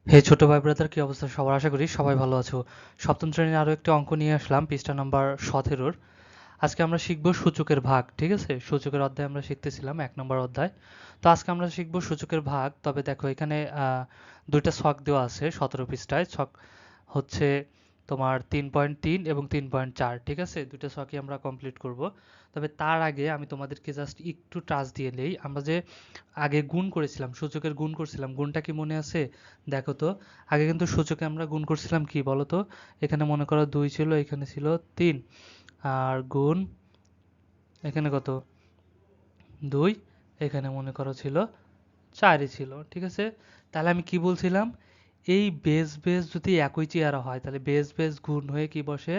হে ছোট ভাই ব্রাদার, কি অবস্থা সবার? আশা করি সবাই ভালো আছো। সপ্তম শ্রেণীর আরো একটা অঙ্ক নিয়ে আসলাম, পৃষ্ঠা নাম্বার 17। আজকে আমরা শিখব সূচকের ভাগ। ঠিক আছে, সূচকের অধ্যায় আমরা শিখতেছিলাম, 1 নম্বর অধ্যায়। তো আজকে আমরা শিখব সূচকের ভাগ। তবে দেখো এখানে দুইটা ছক দেওয়া আছে 17 পৃষ্ঠায়। ছক হচ্ছে তোমার 3.3 এবং 3.4। ঠিক আছে, দুইটা ছকই আমরা কমপ্লিট করব। তবে তার আগে আমি তোমাদেরকে জাস্ট একটু টাচ দিয়ে নেই। আমরা যে আগে গুণ করেছিলাম, সূচকের গুণ করছিলাম, গুণটা কি মনে আছে? দেখো তো, আগে কিন্তু সূচকে আমরা গুণ করছিলাম কি বলো তো? এখানে মনে করো 2 ছিল, এখানে ছিল 3, আর গুণ এখানে কত? 2, এখানে মনে করো ছিল 4ই ছিল। ঠিক আছে, তাহলে আমি কি বলছিলাম? এই বেস বেস যদি একই চেহারা হয় তাহলে বেস বেস গুণ হয়ে কি বসে?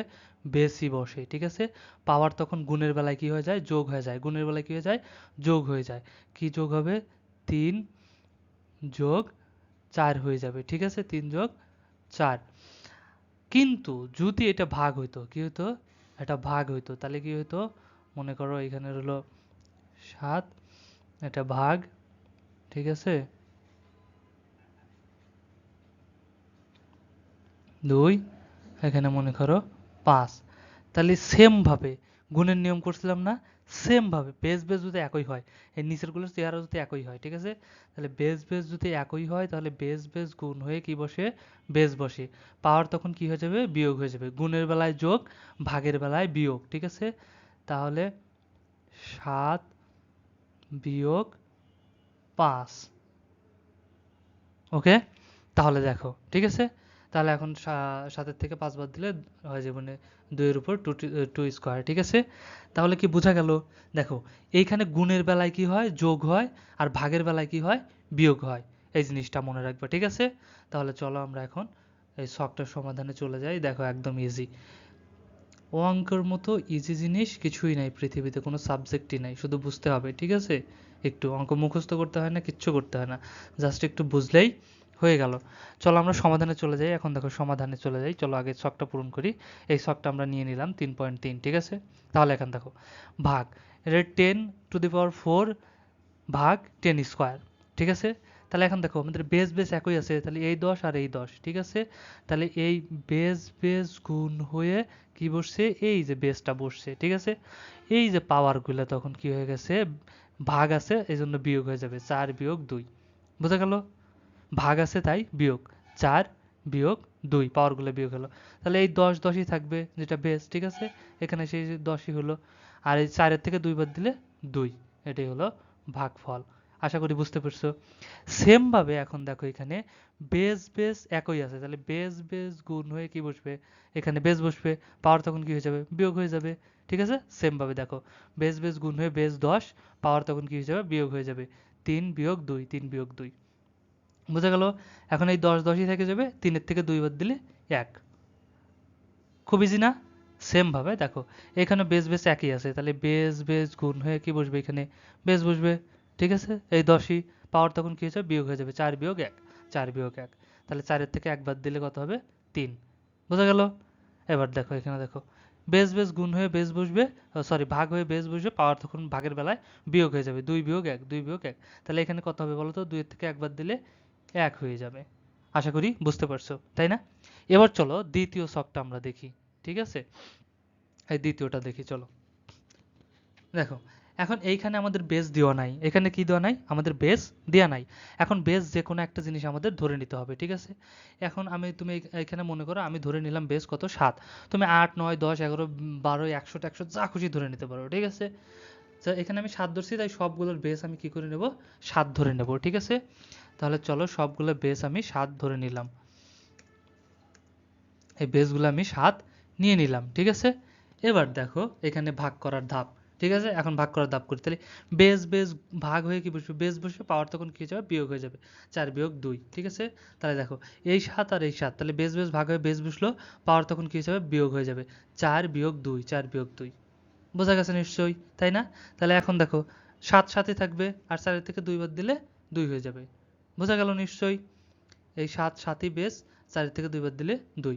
বেসই বসে। ঠিক আছে, পাওয়ার তখন গুণের বেলায় কি হয়ে যায়? যোগ হয়ে যায়। গুণের বেলায় কি হয়ে যায়? যোগ হয়ে যায়। কি যোগ হবে? 3 যোগ 4 হয়ে যাবে। ঠিক আছে, 3 যোগ 4। কিন্তু যদি এটা ভাগ হইতো, কি হইতো? এটা ভাগ হইতো তাহলে কি হইতো? মনে করো এখানে হলো 7, এটা ভাগ। ঠিক আছে, 2, এখানে মনে করো 5। তাহলে সেম ভাবে গুণের নিয়ম করছিলাম না? সেম ভাবে বেস বেস যদি একই হয়, এই নিচেরগুলোর চেহারা যদি একই হয়, ঠিক আছে, তাহলে বেস বেস যদি একই হয় তাহলে বেস বেস গুণ হয়ে কি বসে? বেস বসে। পাওয়ার তখন কি হয়ে যাবে? বিয়োগ হয়ে যাবে। গুণের বেলায় যোগ, ভাগের বেলায় বিয়োগ। ঠিক আছে, তাহলে 7 বিয়োগ 5। ওকে, তাহলে দেখো, ঠিক আছে, তাহলে এখন 7-এর থেকে 5 বাদ দিলে হয়ে যাবে মানে 2 এর উপর 2 স্কোয়ার। ঠিক আছে, তাহলে কি বোঝা গেল? দেখো, এইখানে গুণের বেলায় কি হয়? যোগ হয়, আর ভাগের বেলায় কি হয়? বিয়োগ হয়। এই জিনিসটা মনে রাখবে। ঠিক আছে, তাহলে চলো আমরা এখন এই ছকটার সমাধানে চলে যাই। দেখো একদম ইজি। ও অঙ্কের মতো ইজি জিনিস কিছুই নাই পৃথিবীতে, কোনো সাবজেক্টই নাই, শুধু বুঝতে হবে। ঠিক আছে, একটু অঙ্ক মুখস্থ করতে হয় না, কিচ্ছু করতে হয় না, জাস্ট একটু বুঝলেই হয়ে গেল। চলো আমরা সমাধানে চলে যাই। এখন দেখো সমাধানে চলে যাই, চলো আগে ছকটা পূরণ করি। এই ছকটা আমরা নিয়ে নিলাম 3.3। ঠিক আছে, তাহলে এখন দেখো ভাগ, এটা 10⁴ ভাগ 10 স্কোয়ার। ঠিক আছে, তাহলে এখন দেখো আমাদের বেস বেস একই আছে, তাহলে এই 10 আর এই 10। ঠিক আছে, তাহলে এই বেস বেস গুণ হয়ে কি বসছে? এই যে বেসটা বসছে। ঠিক আছে, এই যে পাওয়ারগুলো তখন কি হয়ে গেছে? ভাগ আছে এই জন্য বিয়োগ হয়ে যাবে। 4 বিয়োগ 2, বোঝা গেল? ভাগ আছে তাই বিয়োগ। 4 বিয়োগ 2, পাওয়ারগুলো বিয়োগ হলো। তাহলে এই 10 10ই থাকবে, যেটা বেস। ঠিক আছে, এখানে সেই 10ই হলো। আর এই 4-এর থেকে 2 বাদ দিলে 2, এটাই হলো ভাগফল। আশা করি বুঝতে পারছো। সেম ভাবে এখন দেখো এখানে বেস বেস একই আছে, তাহলে বেস বেস গুণ হয়ে কি বসবে? এখানে বেস বসবে, পাওয়ার তখন কি হয়ে যাবে? বিয়োগ হয়ে যাবে। ঠিক আছে, সেম ভাবে দেখো বেস বেস গুণ হয়ে বেস 10, পাওয়ার তখন কি হয়ে যাবে? বিয়োগ হয়ে যাবে। 3 বিয়োগ 2, 3 বিয়োগ 2, বোঝা গেল? এখন এই 10 10ই থেকে যাবে, 3-এর থেকে 2 বাদ দিলে 1। খুব ইজি না? সেম ভাবে দেখো এখানে বেস বেস একই আছে, তাহলে বেস বেস গুণ হয়ে কি বসবে? এখানে বেস বসবে। ঠিক আছে, এই 10ই, পাওয়ার তখন কি হয়ে যাবে? বিয়োগ হয়ে যাবে। 4 বিয়োগ 1, 4 বিয়োগ 1, তাহলে 4-এর থেকে 1 বাদ দিলে কত হবে? 3। বোঝা গেল? এবার দেখো এখানে দেখো বেস বেস গুণ হয়ে বেস বসবে, সরি ভাগ হয়ে বেস বসবে, পাওয়ার তখন ভাগের বেলায় বিয়োগ হয়ে যাবে। 2 বিয়োগ 1, 2 বিয়োগ 1, তাহলে এখানে কত হবে বলো তো? 2-এর থেকে 1 বাদ দিলে 1 হয়ে যাবে। আশা করি বুঝতে পারছো, তাই না? এবার চলো দ্বিতীয় ছকটা আমরা দেখি। ঠিক আছে, এই দ্বিতীয়টা দেখি চলো। দেখো, এখন এইখানে আমাদের বেস দেওয়া নাই, এখানে কি দেওয়া নাই? আমাদের বেস দেওয়া নাই। এখন বেস যে কোনো একটা জিনিস আমাদের ধরে নিতে হবে। ঠিক আছে, এখন তুমি এখানে মনে করো আমি ধরে নিলাম বেস কত? 7। তুমি 8 9 10 11 12 100 100 যা খুশি ধরে নিতে পারো। ঠিক আছে, এখানে আমি 7 ধরছি, তাই সবগুলোর বেস আমি কি করে নেব? 7 ধরে নেব। ঠিক আছে, তাহলে চলো সবগুলো বেস আমি 7 ধরে নিলাম। এই বেসগুলো আমি 7 নিয়ে নিলাম। ঠিক আছে, এবার দেখো এখানে ভাগ করার ধাপ। ঠিক আছে, এখন ভাগ করার ধাপ করি। তাহলে বেস বেস ভাগ হয়ে কি বসবে? বেস বসবে, পাওয়ার তখন কি হয়ে যাবে? বিয়োগ হয়ে যাবে। 4 বিয়োগ 2। ঠিক আছে, তাহলে দেখো এই 7 আর এই 7, তাহলে বেস বেস ভাগ হয়ে বেস বসলো, পাওয়ার তখন কি হয়ে যাবে? বিয়োগ হয়ে যাবে। 4 বিয়োগ 2, 4 বিয়োগ 2, বোঝা গেছে নিশ্চয়ই, তাই না? তাহলে এখন দেখো 7 7ই থাকবে, আর 4-এর থেকে 2 বাদ দিলে 2 হয়ে যাবে। বোঝা গেল নিশ্চয়ই? এই 7 7ই বেস, 4-এর থেকে 2 বাদ দিলে 2।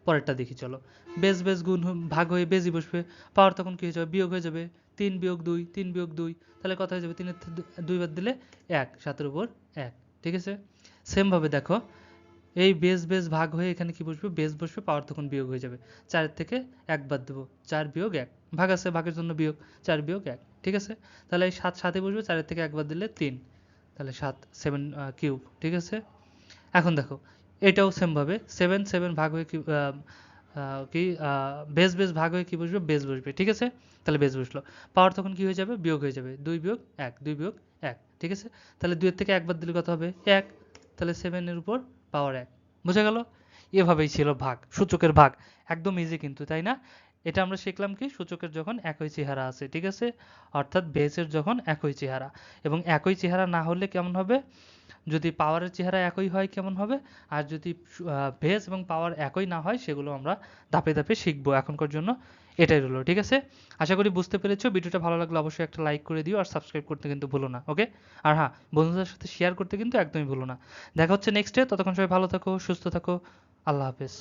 পরেরটা দেখি চলো। বেস বেস গুণ ভাগ হয়ে বেসই বসবে, পাওয়ার তখন কি হয়ে যাবে? বিয়োগ হয়ে যাবে। 3 বিয়োগ 2, 3 বিয়োগ 2, তাহলে কত হয়ে যাবে? 3-এর থেকে 2 বাদ দিলে 1, 7-এর উপর 1। ঠিক আছে, সেম ভাবে দেখো এই বেস বেস ভাগ হয়ে এখানে কি বসবে, বেস বসবে, পাওয়ার তখন বিয়োগ হয়ে যাবে। 4 থেকে 1 বাদ দেবো, 4 বিয়োগ 1, ভাগ আছে ভাগের জন্য বিয়োগ, 4 বিয়োগ 1, ঠিক আছে। তাহলে এই 7 সাথে বসবে, 4 থেকে 1 বাদ দিলে 3, তাহলে 7 7 কিউব, ঠিক আছে। এখন দেখো এটাও সেম ভাবে 7 7 ভাগ হয়ে কি বেস বেস ভাগ হয়ে কি বসবে, বেস বসবে, ঠিক আছে। তাহলে বেস বসলো, পাওয়ার তখন কি হয়ে যাবে, বিয়োগ হয়ে যাবে, 2 বিয়োগ 1, 2 বিয়োগ 1, ঠিক আছে। তাহলে 2 এর থেকে 1 বাদ দিলে কত হবে, 1, তাহলে 7 এর উপর পাওয়ার 1, বোঝা গেল। এভাবেই ছিল ভাগ, সূচকের ভাগ, একদম ইজি কিন্তু, তাই না? এটা আমরা শিখলাম কি, সূচকের যখন একই চেহারা আছে, ঠিক আছে, অর্থাৎ বেসের যখন একই চেহারা, এবং একই চেহারা না হলে কেমন হবে, যদি পাওয়ারের চেহারা একই হয় কেমন হবে, আর যদি বেস এবং পাওয়ার একই না হয়, সেগুলো আমরা ধাপে ধাপে শিখবো। এখনকার জন্য এটাই রইলো, ঠিক আছে। আশা করি বুঝতে পেরেছো। ভিডিওটা ভালো লাগলে অবশ্যই একটা লাইক করে দিও, আর সাবস্ক্রাইব করতে কিন্তু ভুলো না, ওকে। আর হ্যাঁ, বন্ধুদের সাথে শেয়ার করতে কিন্তু একদমই ভুলো না। দেখা হচ্ছে নেক্সটে, ততক্ষণ সবাই ভালো থাকো, সুস্থ থাকো, আল্লাহ হাফেজ।